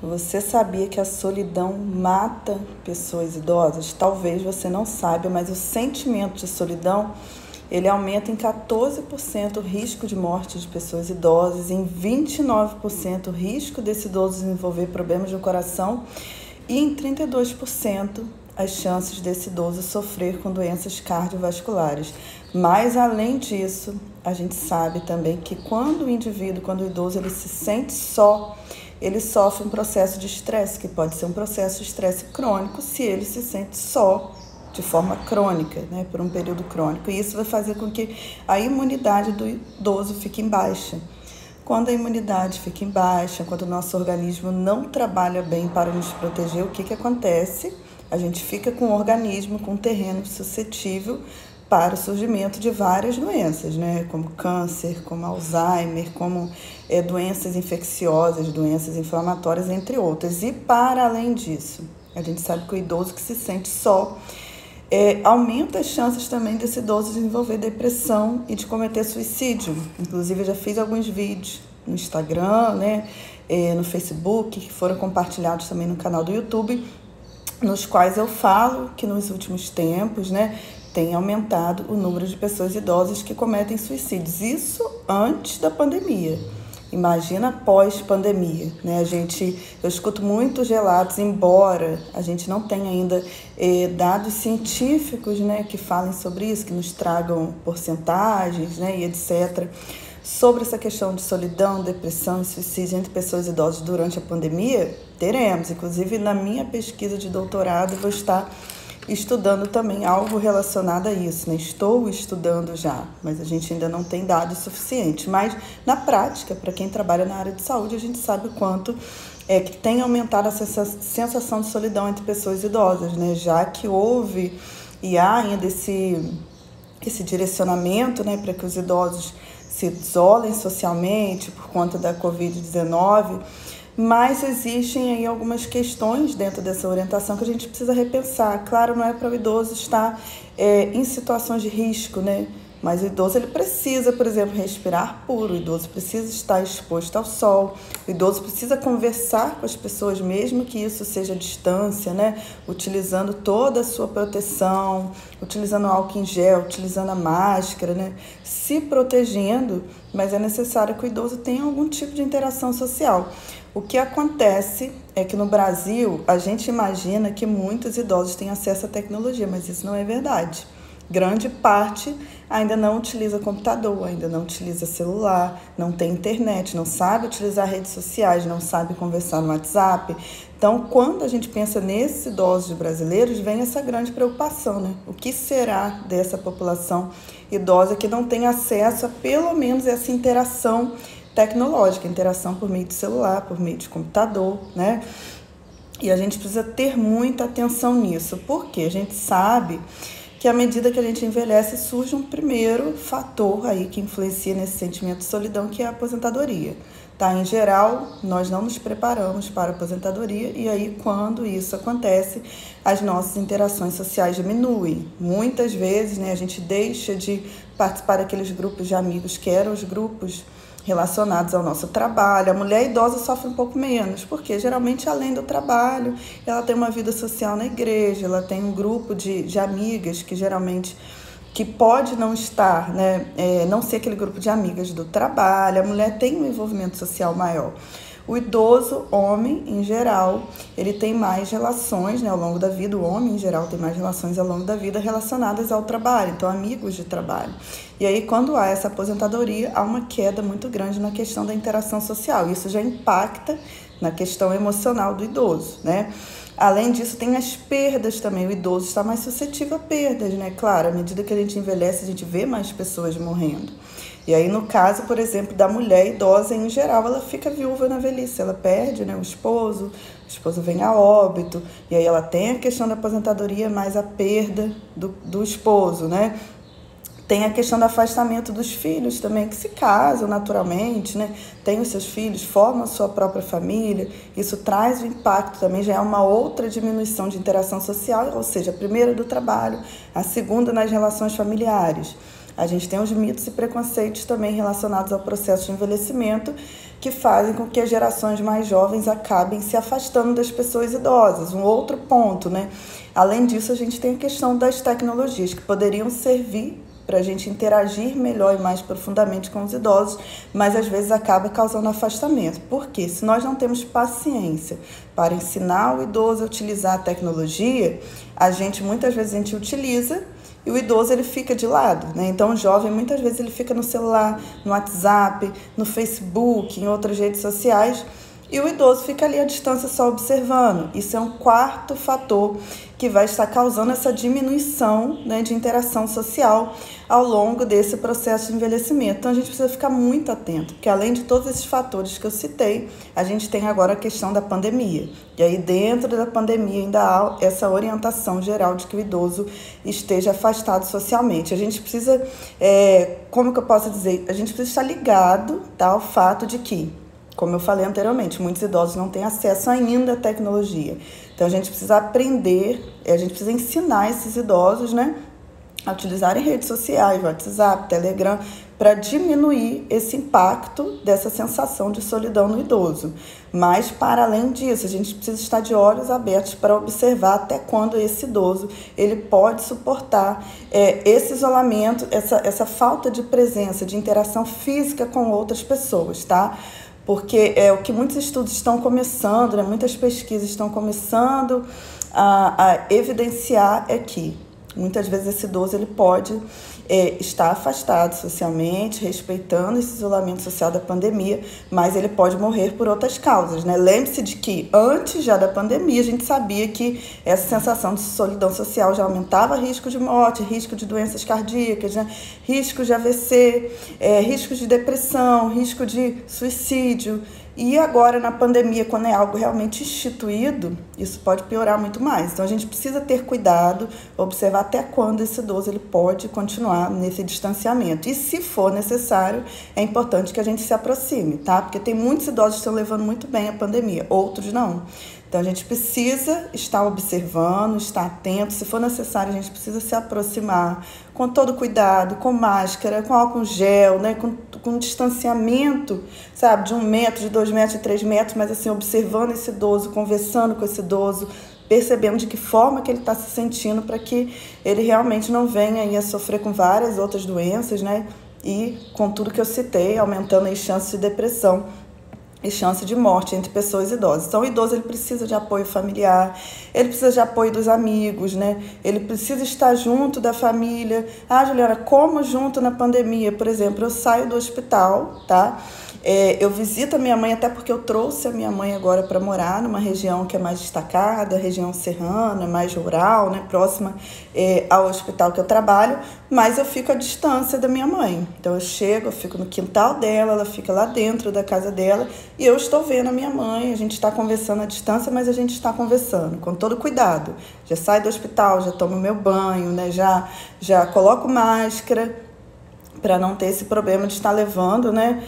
Você sabia que a solidão mata pessoas idosas? Talvez você não saiba, mas o sentimento de solidão, ele aumenta em 14% o risco de morte de pessoas idosas, em 29% o risco desse idoso desenvolver problemas do coração e em 32% as chances desse idoso sofrer com doenças cardiovasculares. Mas, além disso, a gente sabe também que quando o idoso ele se sente só, ele sofre um processo de estresse, que pode ser um processo de estresse crônico, se ele se sente só de forma crônica, né, por um período crônico. E isso vai fazer com que a imunidade do idoso fique em baixa. Quando a imunidade fica em baixa, quando o nosso organismo não trabalha bem para nos proteger, o que acontece? A gente fica com o organismo, com um terreno suscetível para o surgimento de várias doenças, né? Como câncer, como Alzheimer, como doenças infecciosas, doenças inflamatórias, entre outras. E para além disso, a gente sabe que o idoso que se sente só aumenta as chances também desse idoso desenvolver depressão e de cometer suicídio. Inclusive, eu já fiz alguns vídeos no Instagram, né, no Facebook, que foram compartilhados também no canal do YouTube, nos quais eu falo que nos últimos tempos, né, tem aumentado o número de pessoas idosas que cometem suicídios. Isso antes da pandemia. Imagina pós-pandemia, né? Eu escuto muitos relatos, embora a gente não tenha ainda dados científicos, né, que falem sobre isso, que nos tragam porcentagens, né, e etc., sobre essa questão de solidão, depressão e suicídio entre pessoas idosas durante a pandemia. Teremos, inclusive na minha pesquisa de doutorado, eu vou estar estudando também algo relacionado a isso, né? Estou estudando já, mas a gente ainda não tem dados suficientes. Mas, na prática, para quem trabalha na área de saúde, a gente sabe o quanto que tem aumentado essa sensação de solidão entre pessoas idosas, né? Já que houve e há ainda esse direcionamento, né, para que os idosos se isolem socialmente por conta da Covid-19, mas existem aí algumas questões dentro dessa orientação que a gente precisa repensar. Claro, não é para o idoso estar em situações de risco, né? Mas o idoso ele precisa, por exemplo, respirar puro, o idoso precisa estar exposto ao sol, o idoso precisa conversar com as pessoas, mesmo que isso seja à distância, né? Utilizando toda a sua proteção, utilizando álcool em gel, utilizando a máscara, né? Se protegendo, mas é necessário que o idoso tenha algum tipo de interação social. O que acontece é que no Brasil a gente imagina que muitos idosos têm acesso à tecnologia, mas isso não é verdade. Grande parte ainda não utiliza computador, ainda não utiliza celular, não tem internet, não sabe utilizar redes sociais, não sabe conversar no WhatsApp. Então, quando a gente pensa nesses idosos brasileiros, vem essa grande preocupação, né? O que será dessa população idosa que não tem acesso a pelo menos essa interação tecnológica, interação por meio de celular, por meio de computador, né? E a gente precisa ter muita atenção nisso, porque a gente sabe que à medida que a gente envelhece, surge um primeiro fator aí que influencia nesse sentimento de solidão, que é a aposentadoria. Tá? Em geral, nós não nos preparamos para a aposentadoria e aí, quando isso acontece, as nossas interações sociais diminuem. Muitas vezes, né, a gente deixa de participar daqueles grupos de amigos que eram os grupos relacionados ao nosso trabalho. A mulher idosa sofre um pouco menos, porque geralmente, além do trabalho, ela tem uma vida social na igreja, ela tem um grupo de amigas que geralmente que pode não estar, né, não ser aquele grupo de amigas do trabalho. A mulher tem um envolvimento social maior. O idoso, homem, em geral, ele tem mais relações, né, ao longo da vida. O homem, em geral, tem mais relações ao longo da vida relacionadas ao trabalho, então amigos de trabalho. E aí, quando há essa aposentadoria, há uma queda muito grande na questão da interação social. Isso já impacta na questão emocional do idoso, né? Além disso, tem as perdas também. O idoso está mais suscetível a perdas, né? Claro, à medida que a gente envelhece, a gente vê mais pessoas morrendo. E aí, no caso, por exemplo, da mulher idosa, em geral, ela fica viúva na velhice. Ela perde, né, o esposo vem a óbito, e aí ela tem a questão da aposentadoria, mais a perda do esposo, né? Tem a questão do afastamento dos filhos também, que se casam naturalmente, né? Têm os seus filhos, formam a sua própria família. Isso traz um impacto também, já é uma outra diminuição de interação social, ou seja, a primeira do trabalho, a segunda nas relações familiares. A gente tem os mitos e preconceitos também relacionados ao processo de envelhecimento, que fazem com que as gerações mais jovens acabem se afastando das pessoas idosas. Um outro ponto, né? Além disso, a gente tem a questão das tecnologias, que poderiam servir para a gente interagir melhor e mais profundamente com os idosos, mas às vezes acaba causando afastamento. Por quê? Se nós não temos paciência para ensinar o idoso a utilizar a tecnologia, muitas vezes a gente utiliza e o idoso ele fica de lado, né? Então o jovem muitas vezes ele fica no celular, no WhatsApp, no Facebook, em outras redes sociais, e o idoso fica ali à distância só observando. Isso é um quarto fator que vai estar causando essa diminuição, né, de interação social ao longo desse processo de envelhecimento. Então a gente precisa ficar muito atento, porque além de todos esses fatores que eu citei, a gente tem agora a questão da pandemia. E aí dentro da pandemia ainda há essa orientação geral de que o idoso esteja afastado socialmente. A gente precisa, como que eu posso dizer? A gente precisa estar ligado, tá, ao fato de que, como eu falei anteriormente, muitos idosos não têm acesso ainda à tecnologia. Então, a gente precisa aprender, a gente precisa ensinar esses idosos, né, a utilizarem redes sociais, WhatsApp, Telegram, para diminuir esse impacto dessa sensação de solidão no idoso. Mas, para além disso, a gente precisa estar de olhos abertos para observar até quando esse idoso ele pode suportar esse isolamento, essa falta de presença, de interação física com outras pessoas, tá? Porque o que muitos estudos estão começando, né, muitas pesquisas estão começando a evidenciar é que muitas vezes esse idoso ele pode estar afastado socialmente, respeitando esse isolamento social da pandemia, mas ele pode morrer por outras causas, né? Lembre-se de que antes já da pandemia a gente sabia que essa sensação de solidão social já aumentava risco de morte, risco de doenças cardíacas, né? Risco de AVC, risco de depressão, risco de suicídio. E agora, na pandemia, quando é algo realmente instituído, isso pode piorar muito mais. Então, a gente precisa ter cuidado, observar até quando esse idoso ele pode continuar nesse distanciamento. E, se for necessário, é importante que a gente se aproxime, tá? Porque tem muitos idosos que estão levando muito bem a pandemia, outros não. Então, a gente precisa estar observando, estar atento. Se for necessário, a gente precisa se aproximar com todo cuidado, com máscara, com álcool gel, né? com distanciamento, sabe? De 1 metro, de 2 metros, de 3 metros, mas assim, observando esse idoso, conversando com esse idoso, percebendo de que forma que ele está se sentindo para que ele realmente não venha aí a sofrer com várias outras doenças, né? E com tudo que eu citei, aumentando as chances de depressão e chance de morte entre pessoas idosas. Então, o idoso ele precisa de apoio familiar, ele precisa de apoio dos amigos, né? Ele precisa estar junto da família. Juliana, como junto na pandemia? Por exemplo, eu saio do hospital, tá? Eu visito a minha mãe, até porque eu trouxe a minha mãe agora para morar numa região que é mais destacada, região serrana, mais rural, né, próxima ao hospital que eu trabalho, mas eu fico à distância da minha mãe. Então eu chego, eu fico no quintal dela, ela fica lá dentro da casa dela e eu estou vendo a minha mãe, a gente está conversando à distância, mas a gente está conversando com todo cuidado. Já saio do hospital, já tomo meu banho, né, já coloco máscara, para não ter esse problema de estar levando, né,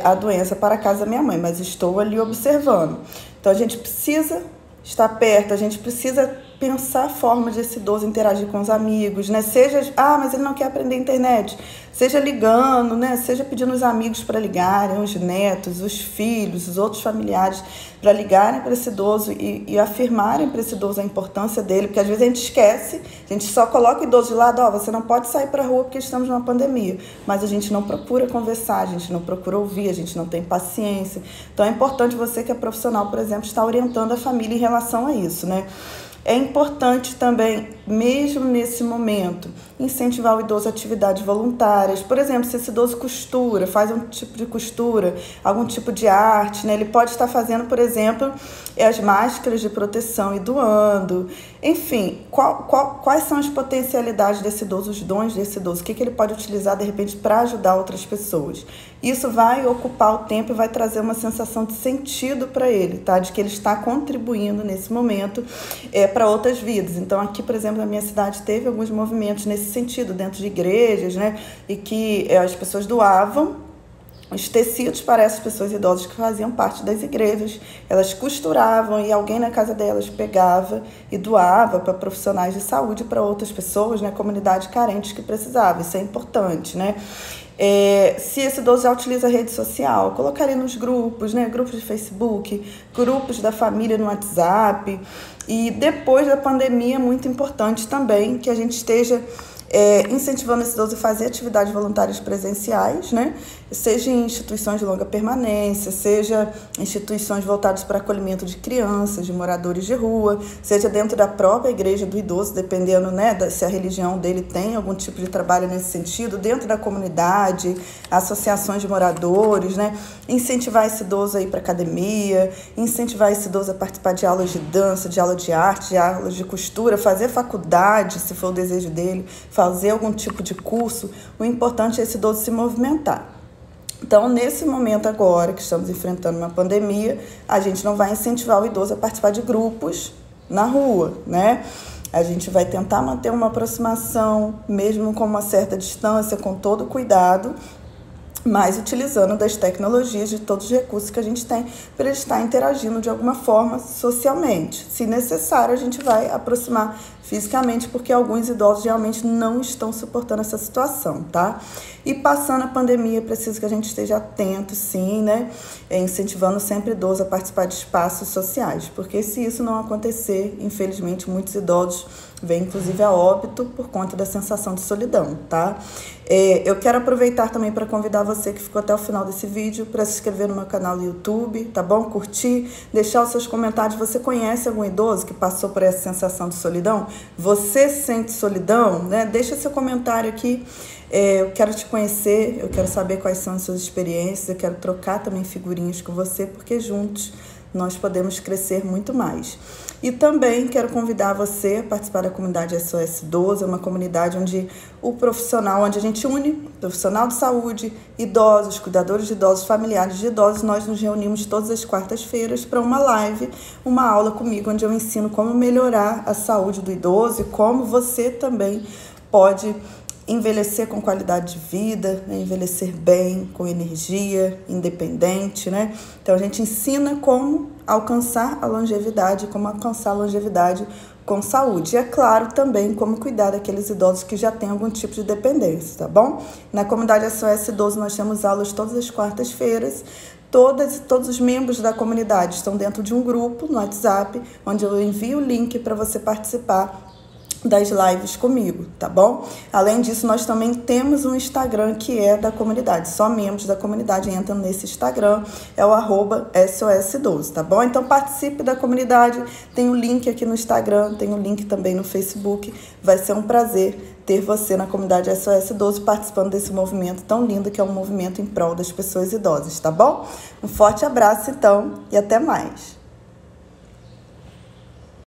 a doença para a casa da minha mãe, mas estou ali observando. Então, a gente precisa estar perto, a gente precisa pensar a forma de esse idoso interagir com os amigos, né? Seja, mas ele não quer aprender internet, seja ligando, né? Seja pedindo os amigos para ligarem, os netos, os filhos, os outros familiares, para ligarem para esse idoso e afirmarem para esse idoso a importância dele, porque às vezes a gente esquece, a gente só coloca o idoso de lado, você não pode sair para a rua porque estamos numa pandemia, mas a gente não procura conversar, a gente não procura ouvir, a gente não tem paciência. Então é importante você que é profissional, por exemplo, estar orientando a família em relação a isso, né? É importante também, mesmo nesse momento, incentivar o idoso a atividades voluntárias. Por exemplo, se esse idoso costura, faz um tipo de costura, algum tipo de arte, né? Ele pode estar fazendo, por exemplo, as máscaras de proteção e doando. Enfim, quais são as potencialidades desse idoso, os dons desse idoso? O que ele pode utilizar, de repente, para ajudar outras pessoas? Isso vai ocupar o tempo e vai trazer uma sensação de sentido para ele, tá? De que ele está contribuindo nesse momento para outras vidas. Então, aqui, por exemplo, na minha cidade teve alguns movimentos nesse sentido, dentro de igrejas, né? E que as pessoas doavam os tecidos para essas pessoas idosas que faziam parte das igrejas. Elas costuravam e alguém na casa delas pegava e doava para profissionais de saúde, para outras pessoas, né, comunidade carentes que precisavam. Isso é importante, né? Se esse idoso já utiliza rede social, colocar ele nos grupos, né? Grupos de Facebook, grupos da família no WhatsApp. E depois da pandemia, é muito importante também que a gente esteja incentivando esse idoso a fazer atividades voluntárias presenciais, né? Seja em instituições de longa permanência, seja instituições voltadas para acolhimento de crianças, de moradores de rua, seja dentro da própria igreja do idoso, dependendo, né, se a religião dele tem algum tipo de trabalho nesse sentido, dentro da comunidade, associações de moradores, né? Incentivar esse idoso a ir para academia, incentivar esse idoso a participar de aulas de dança, de aula de arte, de aulas de costura, fazer faculdade, se for o desejo dele, fazer algum tipo de curso. O importante é esse idoso se movimentar. Então, nesse momento agora que estamos enfrentando uma pandemia, a gente não vai incentivar o idoso a participar de grupos na rua, né? A gente vai tentar manter uma aproximação, mesmo com uma certa distância, com todo cuidado, mas utilizando das tecnologias, de todos os recursos que a gente tem para ele estar interagindo de alguma forma socialmente. Se necessário, a gente vai aproximar fisicamente, porque alguns idosos realmente não estão suportando essa situação, tá? E passando a pandemia, é preciso que a gente esteja atento, sim, né? Incentivando sempre idosos a participar de espaços sociais, porque se isso não acontecer, infelizmente, muitos idosos vêm, inclusive, a óbito por conta da sensação de solidão, tá? Eu quero aproveitar também para convidar você que ficou até o final desse vídeo para se inscrever no meu canal do YouTube, tá bom? Curtir, deixar os seus comentários. Você conhece algum idoso que passou por essa sensação de solidão? Você sente solidão, né? Deixa seu comentário aqui. Eu quero te conhecer, eu quero saber quais são as suas experiências, eu quero trocar também figurinhas com você, porque juntos nós podemos crescer muito mais. E também quero convidar você a participar da comunidade SOS Idoso, é uma comunidade onde onde a gente une profissional de saúde, idosos, cuidadores de idosos, familiares de idosos. Nós nos reunimos todas as quartas-feiras para uma live, uma aula comigo, onde eu ensino como melhorar a saúde do idoso e como você também pode envelhecer com qualidade de vida, né? Envelhecer bem, com energia, independente, né? Então a gente ensina como alcançar a longevidade com saúde. E é claro também como cuidar daqueles idosos que já têm algum tipo de dependência, tá bom? Na comunidade SOS Idoso nós temos aulas todas as quartas-feiras. Todos os membros da comunidade estão dentro de um grupo no WhatsApp, onde eu envio o link para você participar das lives comigo, tá bom? Além disso, nós também temos um Instagram que é da comunidade. Só membros da comunidade entram nesse Instagram, é o @SOS12, tá bom? Então participe da comunidade, tem o link aqui no Instagram, tem o link também no Facebook. Vai ser um prazer ter você na comunidade SOS12 participando desse movimento tão lindo que é um movimento em prol das pessoas idosas, tá bom? Um forte abraço então e até mais!